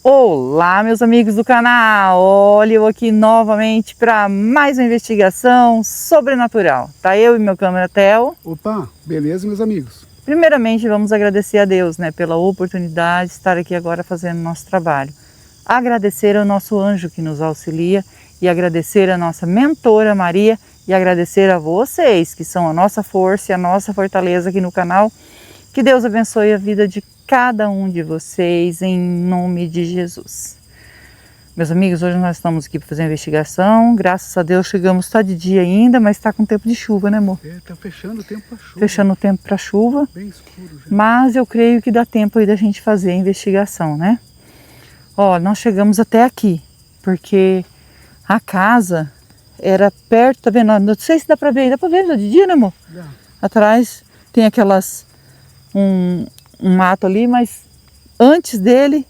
Olá, meus amigos do canal! Olha eu aqui novamente para mais uma investigação sobrenatural. Tá eu e meu câmera Theo. Opa, beleza, meus amigos? Primeiramente, vamos agradecer a Deus, pela oportunidade de estar aqui agora fazendo nosso trabalho. Agradecer ao nosso anjo que nos auxilia e agradecer a nossa mentora Maria e agradecer a vocês que são a nossa força e a nossa fortaleza aqui no canal. Que Deus abençoe a vida de cada um de vocês, em nome de Jesus. Meus amigos, hoje nós estamos aqui para fazer uma investigação. Graças a Deus chegamos, está de dia ainda, mas está com tempo de chuva, né, amor? Está fechando o tempo para chuva. Fechando o tempo para chuva. Bem escuro já. Mas eu creio que dá tempo aí da gente fazer a investigação, né? Ó, nós chegamos até aqui, porque a casa era perto, tá vendo? Não sei se dá para ver de dia, né, amor? Já. Atrás tem aquelas... um mato ali, mas antes dele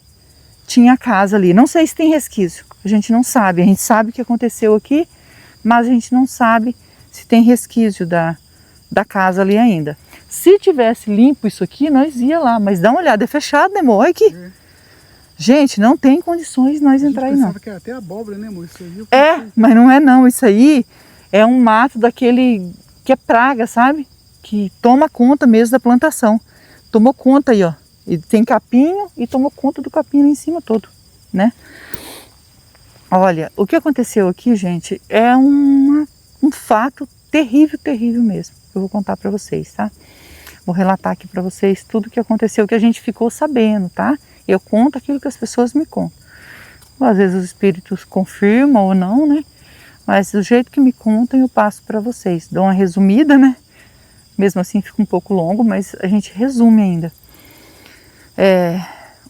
tinha a casa ali. Não sei se tem resquício, a gente não sabe. A gente sabe o que aconteceu aqui, mas a gente não sabe se tem resquício da casa ali ainda. Se tivesse limpo isso aqui, nós ia lá, mas dá uma olhada, é fechado, né, amor? Olha aqui. É. Gente, não tem condições de nós entrar aí, não. Pensava que era até abóbora, né, amor? Isso aí Mas não é não. Isso aí é um mato daquele que é praga, sabe? Que toma conta mesmo da plantação. Tomou conta aí, ó. E tem capinho e tomou conta do capinho ali em cima todo, né? Olha, o que aconteceu aqui, gente, é um fato terrível, terrível mesmo. Eu vou contar para vocês, tá? Vou relatar aqui para vocês tudo o que aconteceu, que a gente ficou sabendo, tá? Eu conto aquilo que as pessoas me contam. Às vezes os espíritos confirmam ou não, né? Mas do jeito que me contam, eu passo para vocês. Dou uma resumida, né? Mesmo assim fica um pouco longo, mas a gente resume ainda.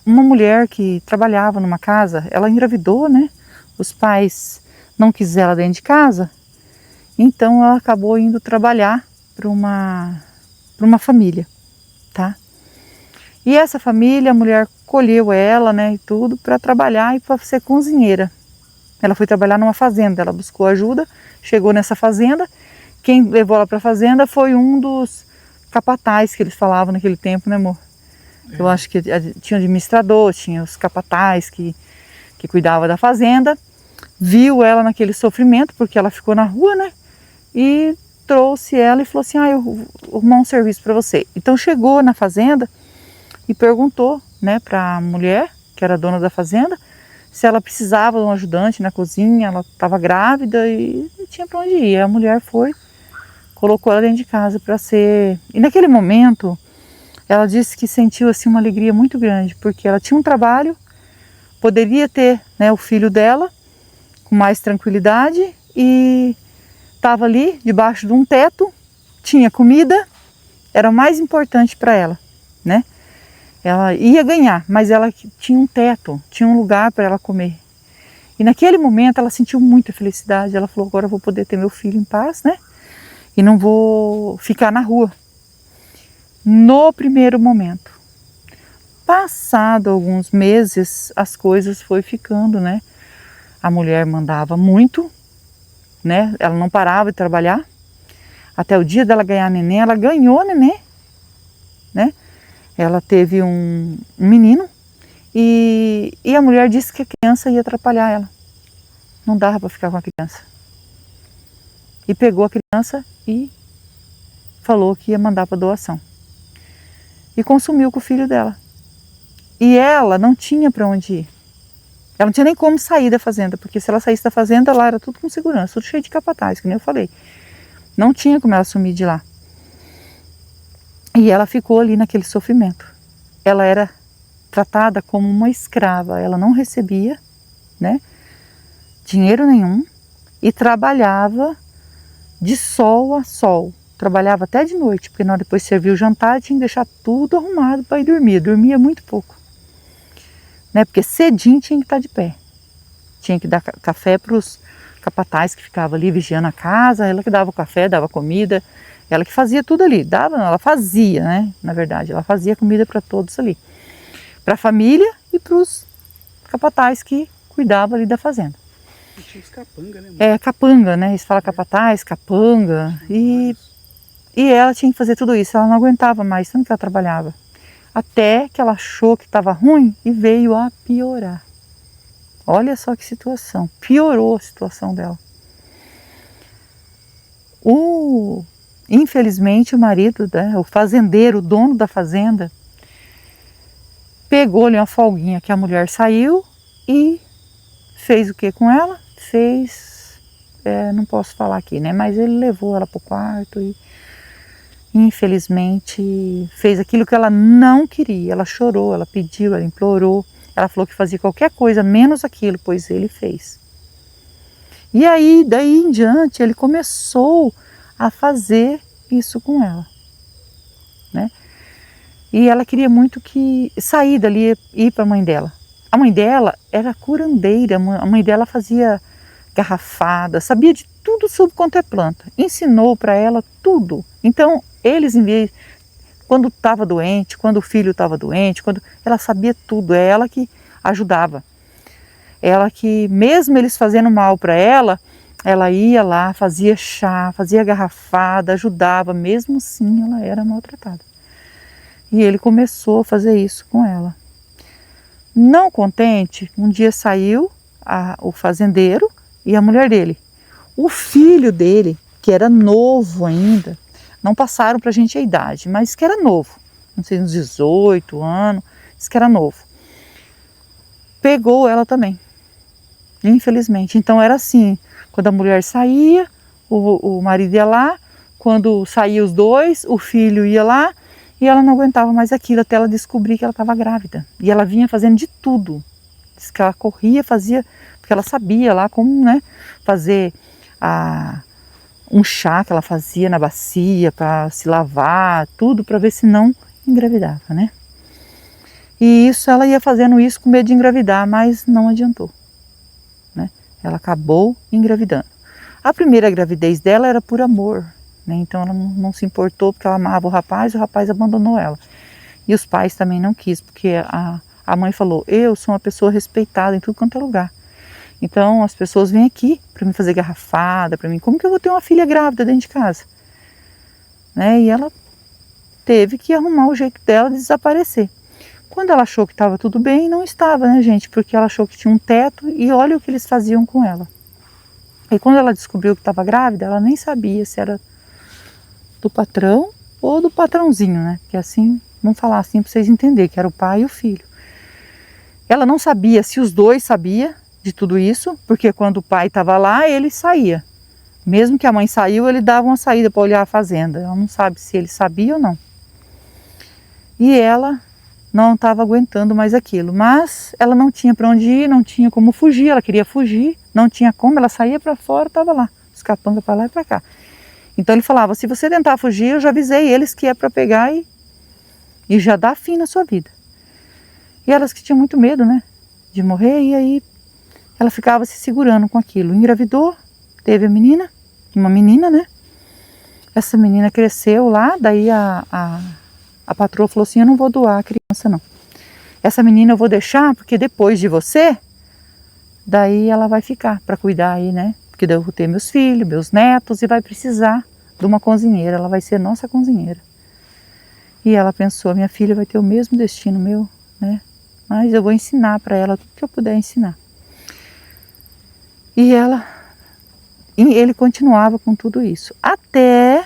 Uma mulher que trabalhava numa casa, ela engravidou, né? Os pais não quiseram ela dentro de casa, então ela acabou indo trabalhar para uma família, tá? E essa família, a mulher colheu ela, né, e tudo, para trabalhar e para ser cozinheira. Ela foi trabalhar numa fazenda, ela buscou ajuda, chegou nessa fazenda. Quem levou ela para a fazenda foi um dos capatazes que eles falavam naquele tempo, né, amor? Eu acho que tinha administrador, tinha os capatazes que cuidavam da fazenda. Viu ela naquele sofrimento, porque ela ficou na rua, né? E trouxe ela e falou assim, eu vou arrumar um serviço para você. Então chegou na fazenda e perguntou, né, para a mulher, que era dona da fazenda, se ela precisava de um ajudante na cozinha. Ela estava grávida e não tinha para onde ir. A mulher foi, colocou ela dentro de casa para ser... E naquele momento, ela disse que sentiu assim uma alegria muito grande, porque ela tinha um trabalho, poderia ter, né, o filho dela com mais tranquilidade e estava ali debaixo de um teto, tinha comida, era o mais importante para ela, né? Ela ia ganhar, mas ela tinha um teto, tinha um lugar para ela comer. E naquele momento ela sentiu muita felicidade. Ela falou, agora eu vou poder ter meu filho em paz, né? E não vou ficar na rua. No primeiro momento. Passado alguns meses, as coisas foi ficando, né? A mulher mandava muito, né? Ela não parava de trabalhar. Até o dia dela ganhar neném, ela ganhou neném, né? Ela teve um menino e a mulher disse que a criança ia atrapalhar ela. Não dava para ficar com a criança. E pegou a criança e falou que ia mandar para doação. E consumiu com o filho dela. E ela não tinha para onde ir. Ela não tinha nem como sair da fazenda, porque se ela saísse da fazenda, lá era tudo com segurança, tudo cheio de capataz, que nem eu falei. Não tinha como ela sumir de lá. E ela ficou ali naquele sofrimento. Ela era tratada como uma escrava, ela não recebia, né, dinheiro nenhum e trabalhava de sol a sol. Trabalhava até de noite, porque na hora depois de servir o jantar tinha que deixar tudo arrumado para ir dormir. Dormia muito pouco, né, porque cedinho tinha que estar de pé. Tinha que dar café para os capatazes que ficavam ali vigiando a casa, ela que dava o café, dava comida. Ela que fazia tudo ali, dava não, ela fazia, né, na verdade, ela fazia comida para todos ali. Para a família e para os capatazes que cuidavam ali da fazenda. E tinha os capanga, né? Capanga, né, eles falam capataz, capanga, e ela tinha que fazer tudo isso, ela não aguentava mais, tanto que ela trabalhava. Até que ela achou que estava ruim e veio a piorar. Olha só que situação, piorou a situação dela. Infelizmente o marido, né, o fazendeiro, o dono da fazenda, pegou-lhe uma folguinha que a mulher saiu e fez o que com ela? Não posso falar aqui, né? Mas ele levou ela para o quarto e infelizmente fez aquilo que ela não queria. Ela chorou, ela pediu, ela implorou. Ela falou que fazia qualquer coisa menos aquilo, pois ele fez. E aí, daí em diante, ele começou a fazer isso com ela, né? E ela queria muito que sair dali e ir para a mãe dela. A mãe dela era curandeira, a mãe dela fazia garrafada, sabia de tudo sobre quanto é planta. Ensinou para ela tudo. Então, eles, quando estava doente, quando o filho estava doente, ela sabia tudo, é ela que ajudava. Ela que, mesmo eles fazendo mal para ela ia lá, fazia chá, fazia garrafada, ajudava, mesmo assim ela era maltratada. E ele começou a fazer isso com ela. Não contente, um dia saiu o fazendeiro e a mulher dele. O filho dele, que era novo ainda, não passaram para a gente a idade, mas que era novo, não sei, uns 18 anos, disse que era novo. Pegou ela também, infelizmente. Então era assim, quando a mulher saía, o marido ia lá, quando saía os dois, o filho ia lá, e ela não aguentava mais aquilo, até ela descobrir que ela estava grávida. E ela vinha fazendo de tudo. Diz que ela corria, fazia, porque ela sabia lá como, né, fazer um chá que ela fazia na bacia para se lavar, tudo para ver se não engravidava, né? E isso, ela ia fazendo isso com medo de engravidar, mas não adiantou, né? Ela acabou engravidando. A primeira gravidez dela era por amor, né? Então ela não se importou porque ela amava o rapaz abandonou ela. E os pais também não quis, porque a mãe falou, eu sou uma pessoa respeitada em tudo quanto é lugar. Então as pessoas vêm aqui para me fazer garrafada, para mim, como que eu vou ter uma filha grávida dentro de casa? Né? E ela teve que arrumar o jeito dela de desaparecer. Quando ela achou que estava tudo bem, não estava, né, gente? Porque ela achou que tinha um teto e olha o que eles faziam com ela. E quando ela descobriu que estava grávida, ela nem sabia se era do patrão ou do patrãozinho, né? Que assim, vamos falar assim para vocês entenderem, que era o pai e o filho. Ela não sabia se os dois sabiam de tudo isso, porque quando o pai estava lá, ele saía. Mesmo que a mãe saiu, ele dava uma saída para olhar a fazenda. Ela não sabe se ele sabia ou não. E ela não estava aguentando mais aquilo, mas ela não tinha para onde ir, não tinha como fugir, ela queria fugir, não tinha como, ela saía para fora, estava lá, os capangas para lá e para cá. Então ele falava, se você tentar fugir, eu já avisei eles que é para pegar e já dar fim na sua vida. E elas que tinham muito medo, né, de morrer, e aí ela ficava se segurando com aquilo. Engravidou, teve a menina, uma menina, né, essa menina cresceu lá, daí a patroa falou assim, eu não vou doar a criança não. Essa menina eu vou deixar, porque depois de você, daí ela vai ficar para cuidar aí, né? Porque daí eu vou ter meus filhos, meus netos e vai precisar de uma cozinheira, ela vai ser nossa cozinheira. E ela pensou, minha filha vai ter o mesmo destino meu, né? Mas eu vou ensinar para ela tudo que eu puder ensinar. E ele continuava com tudo isso, até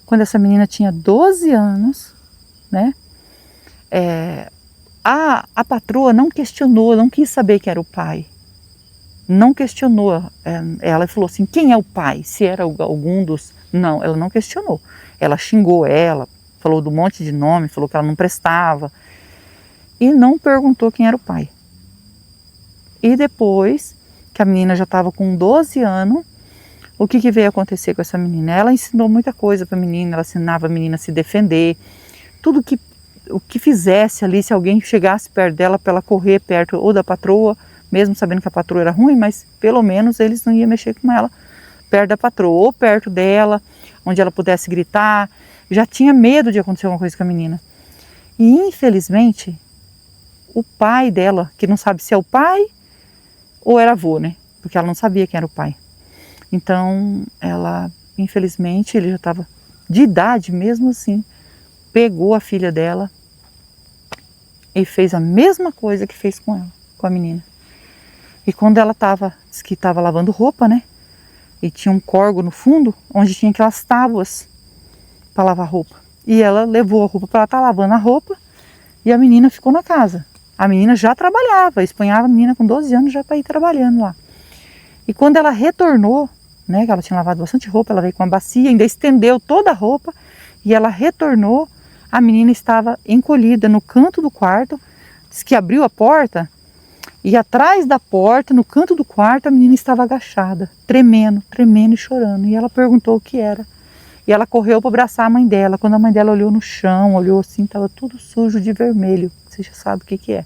quando essa menina tinha 12 anos, né? A patroa não questionou, não quis saber quem era o pai. Não questionou. Ela falou assim, quem é o pai? Se era algum dos... Não, ela não questionou. Ela xingou ela, falou de um monte de nome, falou que ela não prestava. E não perguntou quem era o pai. E depois que a menina já estava com 12 anos, o que veio acontecer com essa menina? Ela ensinou muita coisa para a menina, ela ensinava a menina a se defender, tudo o que fizesse ali, se alguém chegasse perto dela para ela correr perto ou da patroa, mesmo sabendo que a patroa era ruim, mas pelo menos eles não iam mexer com ela perto da patroa, ou perto dela, onde ela pudesse gritar. Já tinha medo de acontecer alguma coisa com a menina. E infelizmente, o pai dela, que não sabe se é o pai ou era avô, né? Porque ela não sabia quem era o pai. Então, ela, infelizmente, ele já estava de idade mesmo assim, pegou a filha dela e fez a mesma coisa que fez com ela. com a menina. E quando ela disse que estava lavando roupa, né? E tinha um córrego no fundo, onde tinha aquelas tábuas para lavar roupa. E ela levou a roupa para ela estar lavando a roupa e a menina ficou na casa. A menina já trabalhava, espanhava a menina com 12 anos já para ir trabalhando lá. E quando ela retornou, né, que ela tinha lavado bastante roupa, ela veio com uma bacia, ainda estendeu toda a roupa e ela retornou, a menina estava encolhida no canto do quarto, disse que abriu a porta e atrás da porta, no canto do quarto, a menina estava agachada, tremendo, tremendo e chorando. E ela perguntou o que era. E ela correu para abraçar a mãe dela. Quando a mãe dela olhou no chão, olhou assim, estava tudo sujo de vermelho. Você já sabe o que é.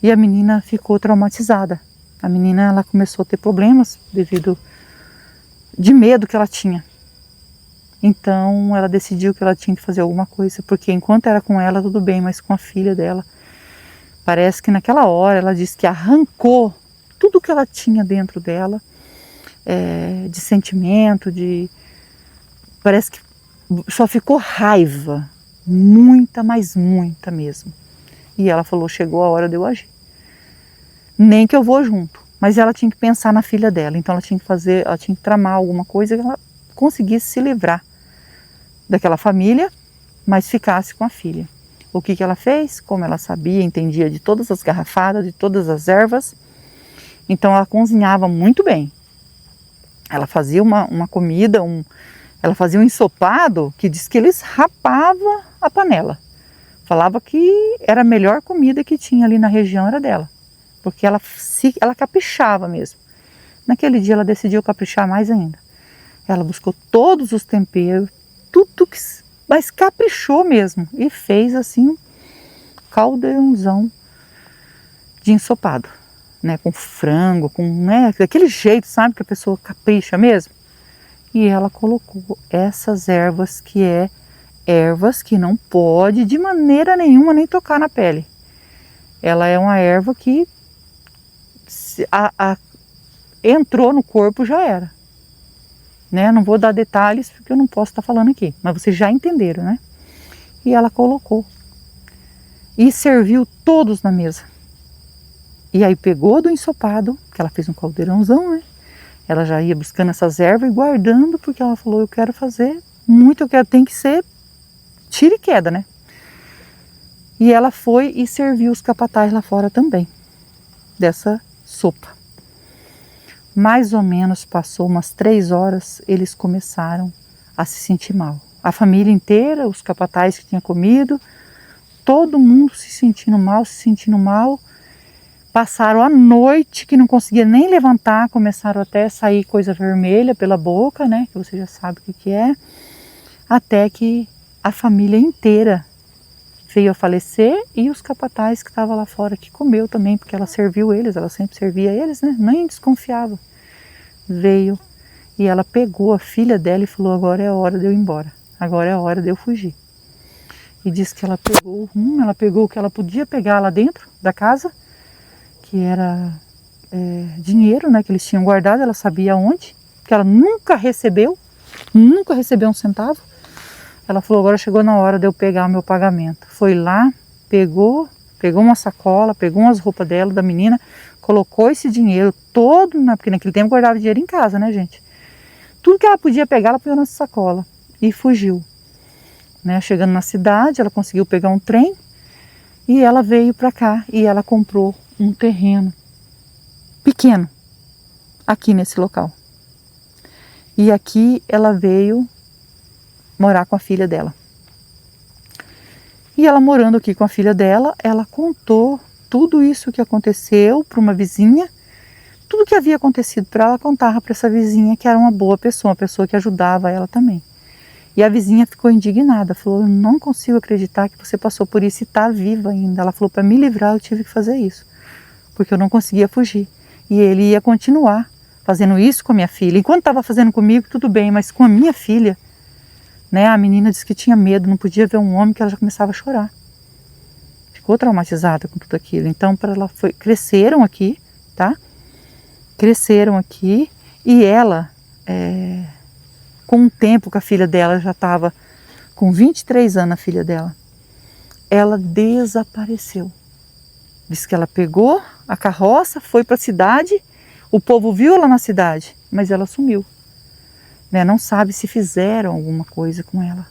E a menina ficou traumatizada. A menina, ela começou a ter problemas devido de medo que ela tinha. Então ela decidiu que ela tinha que fazer alguma coisa, porque enquanto era com ela tudo bem, mas com a filha dela, parece que naquela hora ela disse que arrancou tudo que ela tinha dentro dela, de sentimento, parece que só ficou raiva, muita, mas muita mesmo. E ela falou, chegou a hora de eu agir. Nem que eu vou junto, mas ela tinha que pensar na filha dela, então ela tinha que tramar alguma coisa que ela conseguisse se livrar daquela família, mas ficasse com a filha. O que ela fez? Como ela sabia, entendia de todas as garrafadas, de todas as ervas, então ela cozinhava muito bem. Ela fazia uma comida, ela fazia um ensopado que diz que eles rapavam a panela. Falava que era a melhor comida que tinha ali na região, era dela. Porque ela caprichava mesmo. Naquele dia ela decidiu caprichar mais ainda. Ela buscou todos os temperos, mas caprichou mesmo. E fez assim um caldeirãozão de ensopado. Né, com frango, daquele jeito, sabe, que a pessoa capricha mesmo. E ela colocou essas ervas que não pode de maneira nenhuma nem tocar na pele. Ela é uma erva que entrou no corpo, já era. Né? Não vou dar detalhes porque eu não posso estar falando aqui, mas vocês já entenderam, né? E ela colocou e serviu todos na mesa. E aí pegou do ensopado, que ela fez um caldeirãozão, né? Ela já ia buscando essas ervas e guardando, porque ela falou, eu quero fazer muito, tem que ser tira e queda, né? E ela foi e serviu os capatazes lá fora também, dessa sopa. Mais ou menos passou umas 3 horas, eles começaram a se sentir mal. A família inteira, os capatazes que tinham comido, todo mundo se sentindo mal. Passaram a noite que não conseguia nem levantar, começaram até a sair coisa vermelha pela boca, né? Que você já sabe o que é. Até que a família inteira veio a falecer e os capatazes que estavam lá fora, que comeu também, porque ela serviu eles, ela sempre servia eles, né? Nem desconfiava. Veio e ela pegou a filha dela e falou, agora é a hora de eu ir embora, agora é a hora de eu fugir. E disse que ela pegou o que ela podia pegar lá dentro da casa, que era dinheiro, né, que eles tinham guardado, ela sabia onde, que ela nunca recebeu um centavo. Ela falou, agora chegou na hora de eu pegar o meu pagamento. Foi lá, pegou uma sacola, pegou umas roupas dela, da menina, colocou esse dinheiro todo, porque naquele tempo guardava dinheiro em casa, né, gente? Tudo que ela podia pegar, ela pegou nessa sacola e fugiu. Né? Chegando na cidade, ela conseguiu pegar um trem e ela veio para cá e ela comprou um terreno pequeno aqui nesse local. E aqui ela veio morar com a filha dela. E ela morando aqui com a filha dela, ela contou tudo isso que aconteceu para uma vizinha. Tudo que havia acontecido para ela, contava para essa vizinha, que era uma boa pessoa, uma pessoa que ajudava ela também. E a vizinha ficou indignada, falou, eu não consigo acreditar que você passou por isso e está viva ainda. Ela falou, para me livrar eu tive que fazer isso, porque eu não conseguia fugir. E ele ia continuar fazendo isso com a minha filha. Enquanto estava fazendo comigo, tudo bem, mas com a minha filha, né, a menina disse que tinha medo, não podia ver um homem, que ela já começava a chorar. Ficou traumatizada com tudo aquilo. Então, cresceram aqui, tá? Cresceram aqui e ela, com um tempo que a filha dela já estava com 23 anos, a filha dela, ela desapareceu. Diz que ela pegou a carroça, foi para a cidade, o povo viu ela na cidade, mas ela sumiu. Né? Não sabe se fizeram alguma coisa com ela,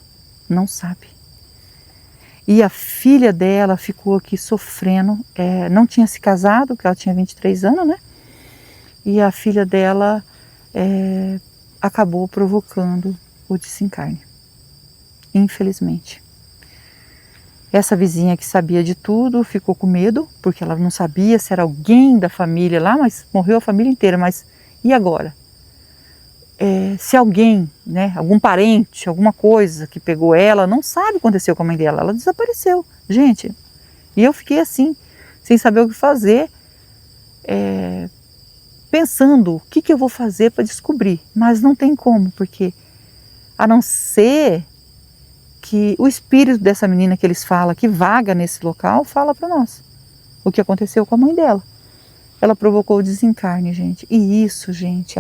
não sabe. E a filha dela ficou aqui sofrendo, não tinha se casado, porque ela tinha 23 anos, né? E a filha dela acabou provocando o desencarne, infelizmente. Essa vizinha que sabia de tudo ficou com medo, porque ela não sabia se era alguém da família lá, mas morreu a família inteira, mas e agora? Se alguém, né, algum parente, alguma coisa que pegou ela, não sabe o que aconteceu com a mãe dela, ela desapareceu, gente. E eu fiquei assim, sem saber o que fazer, pensando o que eu vou fazer para descobrir, mas não tem como, porque a não ser que o espírito dessa menina que eles falam, que vaga nesse local, fala para nós o que aconteceu com a mãe dela. Ela provocou o desencarne, gente. E isso, gente,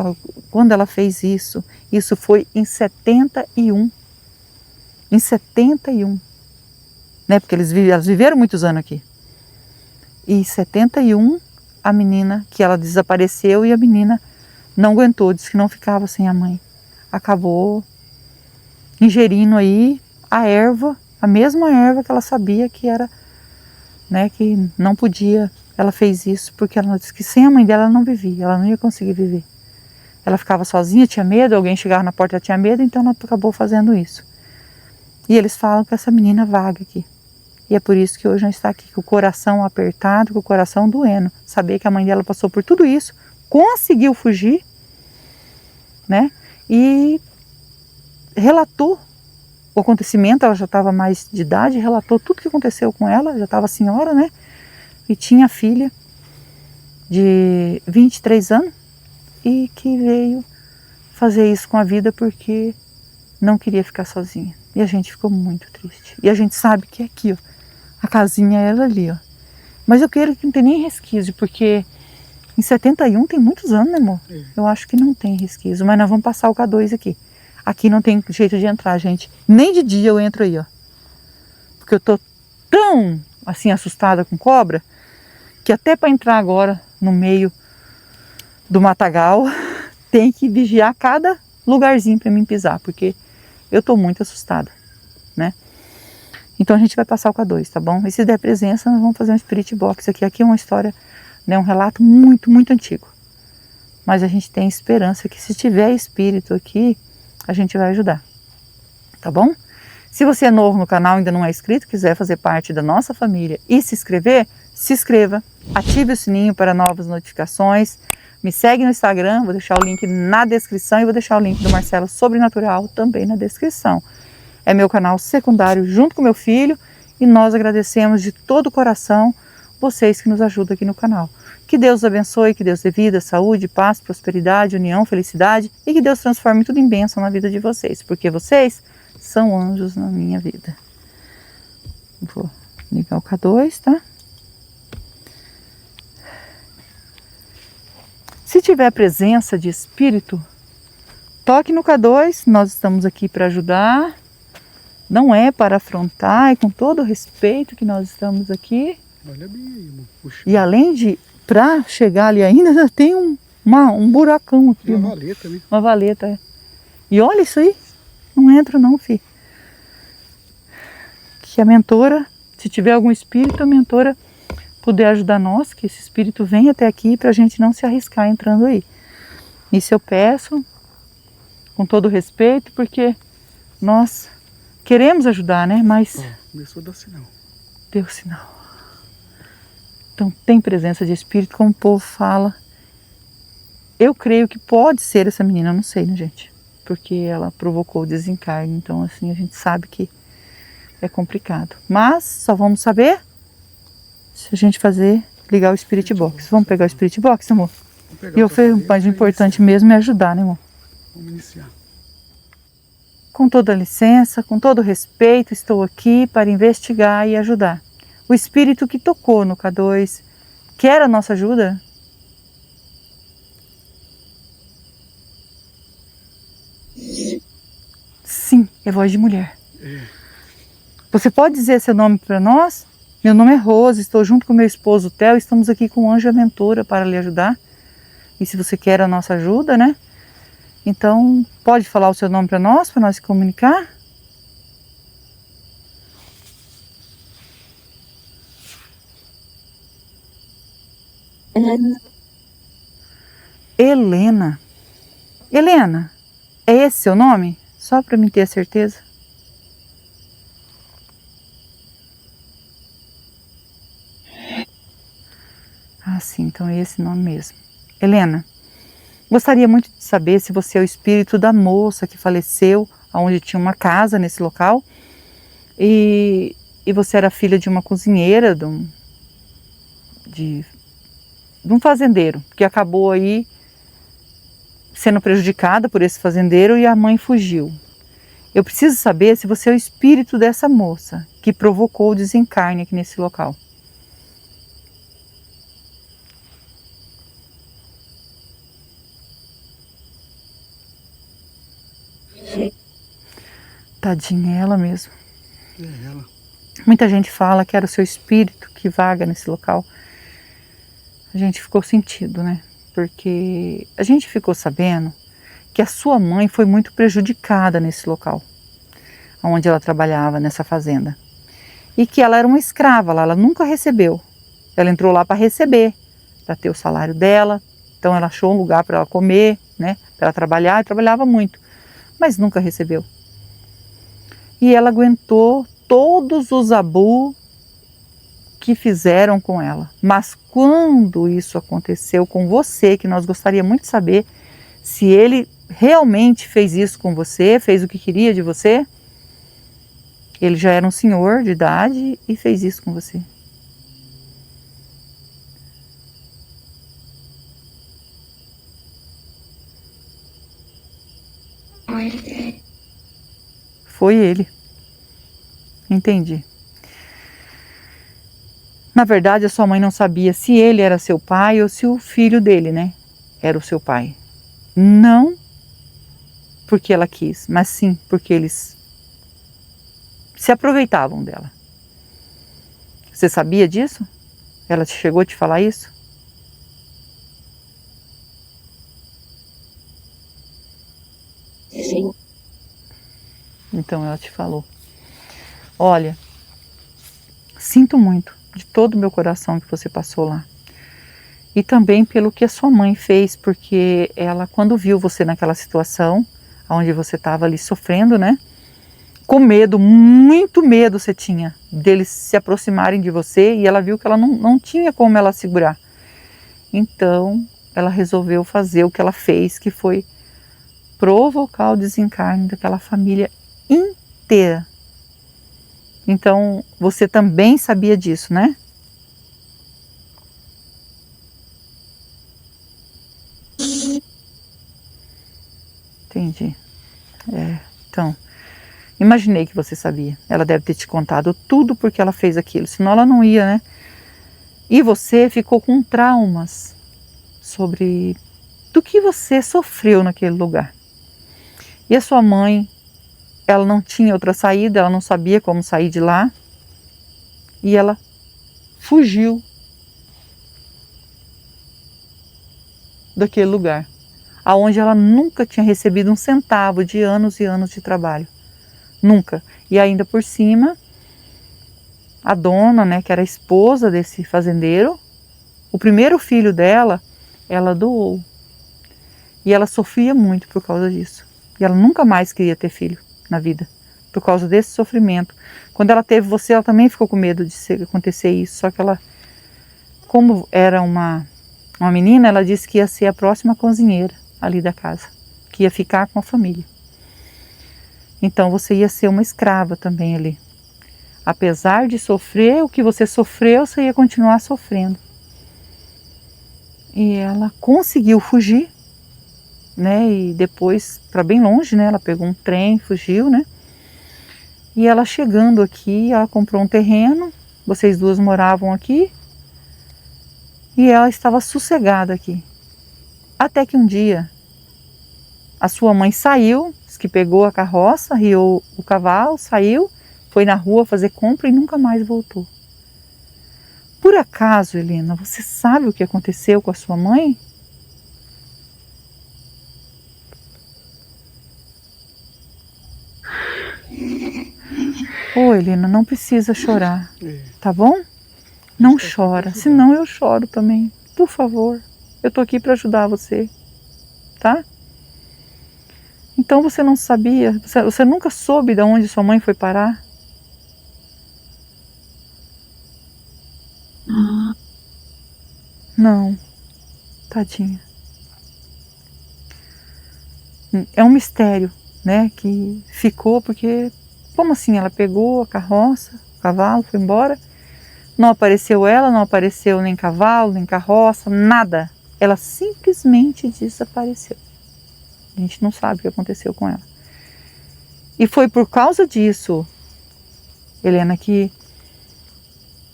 quando ela fez isso foi em 71. Em 71. Né? Porque elas viveram muitos anos aqui. E em 71, a menina, que ela desapareceu e a menina não aguentou, disse que não ficava sem a mãe. Acabou ingerindo aí a erva, a mesma erva que ela sabia que era, né, que não podia. Ela fez isso porque ela disse que sem a mãe dela ela não vivia, ela não ia conseguir viver. Ela ficava sozinha, tinha medo, alguém chegava na porta, ela tinha medo, então ela acabou fazendo isso. E eles falam que essa menina vaga aqui. E é por isso que hoje não está aqui, com o coração apertado, com o coração doendo. Saber que a mãe dela passou por tudo isso, conseguiu fugir, né? E relatou o acontecimento, ela já estava mais de idade, relatou tudo que aconteceu com ela, já estava senhora, né? E tinha filha de 23 anos e que veio fazer isso com a vida porque não queria ficar sozinha. E a gente ficou muito triste. E a gente sabe que é aqui, ó, a casinha é ela ali, ó. Mas eu quero que não tem nem resquício, porque em 71 tem muitos anos, né, amor? Eu acho que não tem resquício, mas nós vamos passar o K2 aqui. Aqui não tem jeito de entrar, gente. Nem de dia eu entro aí, ó. Porque eu tô tão, assim, assustada com cobra, que até para entrar agora no meio do matagal, tem que vigiar cada lugarzinho para mim pisar, porque eu tô muito assustada, né? Então a gente vai passar o K2, tá bom? E se der presença, nós vamos fazer um Spirit Box aqui. Aqui é uma história, né, um relato muito, muito antigo. Mas a gente tem esperança que se tiver espírito aqui, a gente vai ajudar, tá bom? Se você é novo no canal, ainda não é inscrito, quiser fazer parte da nossa família e se inscrever, se inscreva, ative o sininho para novas notificações, me segue no Instagram, vou deixar o link na descrição e vou deixar o link do Marcelo Sobrenatural também na descrição. É meu canal secundário junto com meu filho e nós agradecemos de todo o coração vocês que nos ajudam aqui no canal. Que Deus abençoe, que Deus dê vida, saúde, paz, prosperidade, união, felicidade e que Deus transforme tudo em bênção na vida de vocês, porque vocês são anjos na minha vida. Vou ligar o K2, tá? Se tiver presença de espírito, toque no K2, nós estamos aqui para ajudar. Não é para afrontar, é com todo o respeito que nós estamos aqui. Olha bem aí, irmão. Puxa. E além de, para chegar ali ainda, tem um buracão aqui. Uma valeta, né? Uma valeta, é. E olha isso aí, não entra não, filho. Que a mentora, se tiver algum espírito, a mentora puder ajudar nós, que esse espírito venha até aqui para a gente não se arriscar entrando aí. Isso eu peço com todo respeito, porque nós queremos ajudar, né? Mas começou a dar sinal. deu sinal. Então tem presença de espírito, como o povo fala. Eu creio que pode ser essa menina, eu não sei, né, gente? Porque ela provocou o desencarne, então assim, a gente sabe que é complicado. Mas só vamos saber se a gente ligar o Spirit Box. Vamos pegar o Spirit Box, amor? E eu falei, mas o importante mesmo é ajudar, né, amor? Vamos iniciar. Com toda licença, com todo respeito, estou aqui para investigar e ajudar. O espírito que tocou no K2 quer a nossa ajuda? Sim, é voz de mulher. Você pode dizer seu nome para nós? Meu nome é Rose, estou junto com meu esposo Theo, estamos aqui com o Anjo Aventura para lhe ajudar. E se você quer a nossa ajuda, né? Então, pode falar o seu nome para nós se comunicar? Helena. Helena, é esse seu nome? Só para mim ter a certeza. Ah, sim, então é esse nome mesmo. Helena, gostaria muito de saber se você é o espírito da moça que faleceu, onde tinha uma casa nesse local, e você era filha de uma cozinheira, de um fazendeiro, que acabou aí sendo prejudicada por esse fazendeiro e a mãe fugiu. Eu preciso saber se você é o espírito dessa moça que provocou o desencarne aqui nesse local. Tadinha, é ela mesmo. É ela. Muita gente fala que era o seu espírito que vaga nesse local. A gente ficou sentido, né? Porque a gente ficou sabendo que a sua mãe foi muito prejudicada nesse local, onde ela trabalhava, nessa fazenda. E que ela era uma escrava lá, ela nunca recebeu. Ela entrou lá para receber, para ter o salário dela. Então ela achou um lugar para ela comer, né? Para ela trabalhar, e trabalhava muito, mas nunca recebeu. E ela aguentou todos os abus que fizeram com ela. Mas quando isso aconteceu com você, que nós gostaríamos muito de saber se ele realmente fez isso com você, fez o que queria de você, ele já era um senhor de idade e fez isso com você. Foi ele. Entendi. Na verdade, a sua mãe não sabia se ele era seu pai ou se o filho dele, né, era o seu pai. Não porque ela quis, mas sim porque eles se aproveitavam dela. Você sabia disso? Ela chegou a te falar isso? Sim. Então ela te falou. Olha, sinto muito de todo o meu coração que você passou lá. E também pelo que a sua mãe fez, porque ela, quando viu você naquela situação, onde você estava ali sofrendo, né? Com medo, muito medo você tinha deles se aproximarem de você, e ela viu que ela não tinha como ela segurar. Então, ela resolveu fazer o que ela fez, que foi provocar o desencarne daquela família inteira. Então, você também sabia disso, né? Entendi. Então, imaginei que você sabia. Ela deve ter te contado tudo porque ela fez aquilo, senão ela não ia, né? E você ficou com traumas sobre do que você sofreu naquele lugar. E a sua mãe, ela não tinha outra saída, ela não sabia como sair de lá. E ela fugiu daquele lugar, aonde ela nunca tinha recebido um centavo de anos e anos de trabalho. Nunca. E ainda por cima, a dona, né, que era a esposa desse fazendeiro, o primeiro filho dela, ela doou. E ela sofria muito por causa disso. E ela nunca mais queria ter filho na vida, por causa desse sofrimento. Quando ela teve você, ela também ficou com medo de acontecer isso. Só que ela, como era uma menina, ela disse que ia ser a próxima cozinheira ali da casa, que ia ficar com a família. Então você ia ser uma escrava também ali. Apesar de sofrer o que você sofreu, você ia continuar sofrendo. E ela conseguiu fugir, né? E depois, para bem longe, né? Ela pegou um trem, fugiu, né? E ela chegando aqui, ela comprou um terreno, vocês duas moravam aqui, e ela estava sossegada aqui. Até que um dia, a sua mãe saiu, disse que pegou a carroça, riou o cavalo, saiu, foi na rua fazer compra e nunca mais voltou. Por acaso, Helena, você sabe o que aconteceu com a sua mãe? Ô, Helena, não precisa chorar, tá bom? Não chora, senão eu choro também. Por favor, eu tô aqui para ajudar você, tá? Então você não sabia, você nunca soube de onde sua mãe foi parar? Não, tadinha. É um mistério, né, que ficou porque, como assim, ela pegou a carroça, o cavalo, foi embora, não apareceu ela, não apareceu nem cavalo, nem carroça, nada. Ela simplesmente desapareceu. A gente não sabe o que aconteceu com ela. E foi por causa disso, Helena, que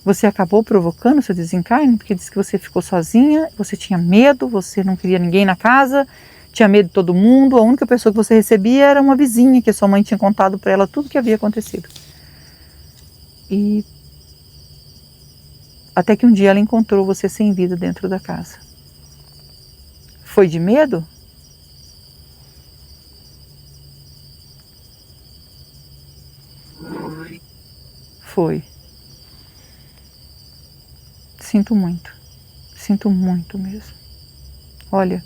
você acabou provocando o seu desencarne, porque disse que você ficou sozinha, você tinha medo, você não queria ninguém na casa, tinha medo de todo mundo, a única pessoa que você recebia era uma vizinha, que a sua mãe tinha contado para ela tudo o que havia acontecido. E até que um dia ela encontrou você sem vida dentro da casa. Foi de medo? Foi. Sinto muito mesmo. Olha,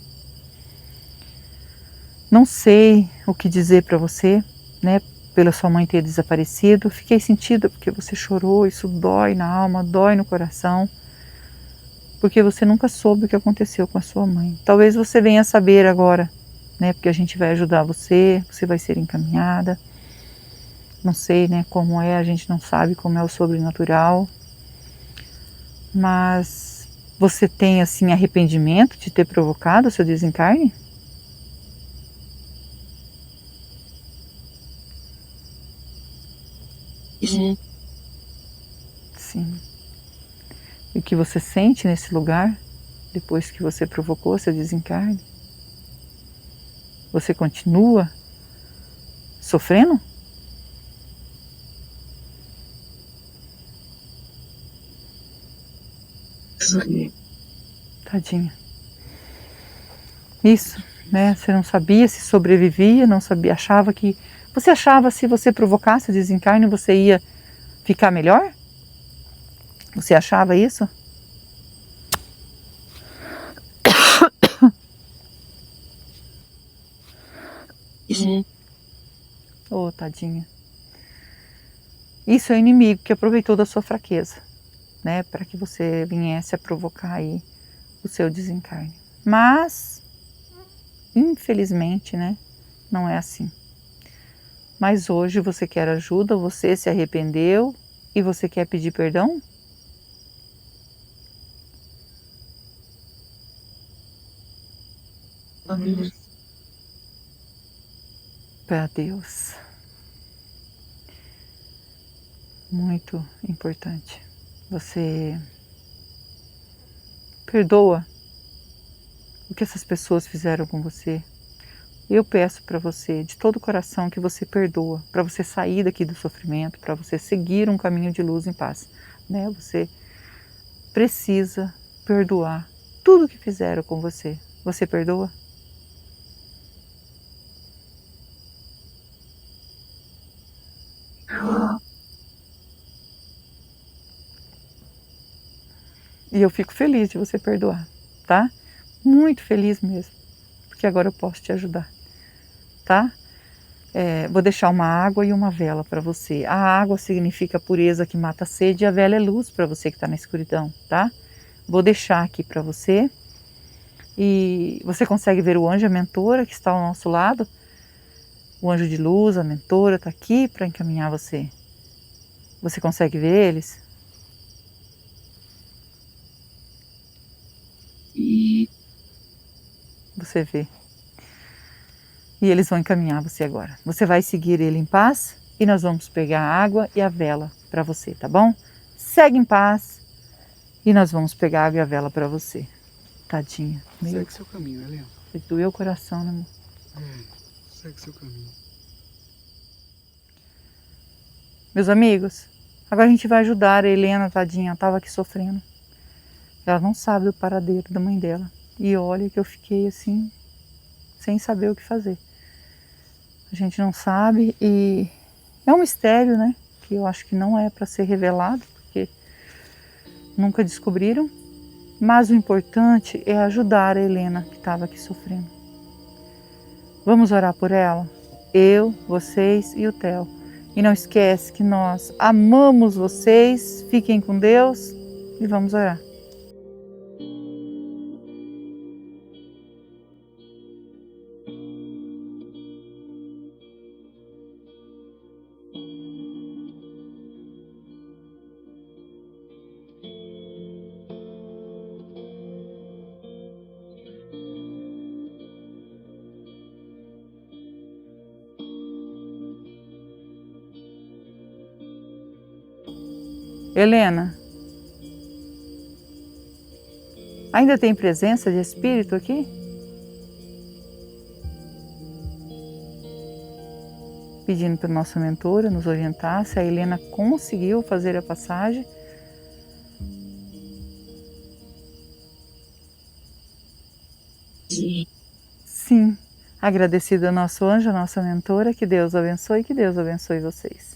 não sei o que dizer para você, né, pela sua mãe ter desaparecido. Fiquei sentida porque você chorou, isso dói na alma, dói no coração, porque você nunca soube o que aconteceu com a sua mãe. Talvez você venha saber agora, né, porque a gente vai ajudar você, você vai ser encaminhada. Não sei, né, como é, a gente não sabe como é o sobrenatural, mas você tem, assim, arrependimento de ter provocado o seu desencarne? Sim. E o que você sente nesse lugar, depois que você provocou seu desencarne? Você continua sofrendo? Tadinha. Isso, né? Você não sabia se sobrevivia, não sabia, achava que... Você achava se você provocasse o desencarne, você ia ficar melhor? Você achava isso? Oh, tadinha. Isso é o inimigo que aproveitou da sua fraqueza, né? Para que você viesse a provocar aí o seu desencarne. Mas, infelizmente, né? Não é assim. Mas hoje você quer ajuda, você se arrependeu e você quer pedir perdão? Para Deus. Muito importante. Você perdoa o que essas pessoas fizeram com você. Eu peço para você, de todo o coração, que você perdoa, para você sair daqui do sofrimento, para você seguir um caminho de luz em paz, né? Você precisa perdoar tudo que fizeram com você. Você perdoa? E eu fico feliz de você perdoar, tá? Muito feliz mesmo, porque agora eu posso te ajudar, tá? Vou deixar uma água e uma vela para você. A água significa pureza que mata a sede e a vela é luz para você que está na escuridão, tá? Vou deixar aqui para você. E você consegue ver o anjo e a mentora que está ao nosso lado? O anjo de luz, a mentora, está aqui para encaminhar você. Você consegue ver eles? Você vê. E eles vão encaminhar você agora. Você vai seguir ele em paz e nós vamos pegar a água e a vela para você, tá bom? Segue em paz e nós vamos pegar a água e a vela para você. Tadinha. Segue seu caminho, Helena. Doeu o coração, né, amor? Segue seu caminho. Meus amigos, agora a gente vai ajudar a Helena, tadinha, estava aqui sofrendo. Ela não sabe do paradeiro da mãe dela. E olha que eu fiquei assim, sem saber o que fazer. A gente não sabe e é um mistério, né? Que eu acho que não é para ser revelado, porque nunca descobriram. Mas o importante é ajudar a Helena que estava aqui sofrendo. Vamos orar por ela? Eu, vocês e o Theo. E não esquece que nós amamos vocês, fiquem com Deus e vamos orar. Helena, ainda tem presença de espírito aqui? Pedindo para a nossa mentora nos orientar se a Helena conseguiu fazer a passagem. Sim. Agradecido ao nosso anjo, a nossa mentora, que Deus abençoe vocês.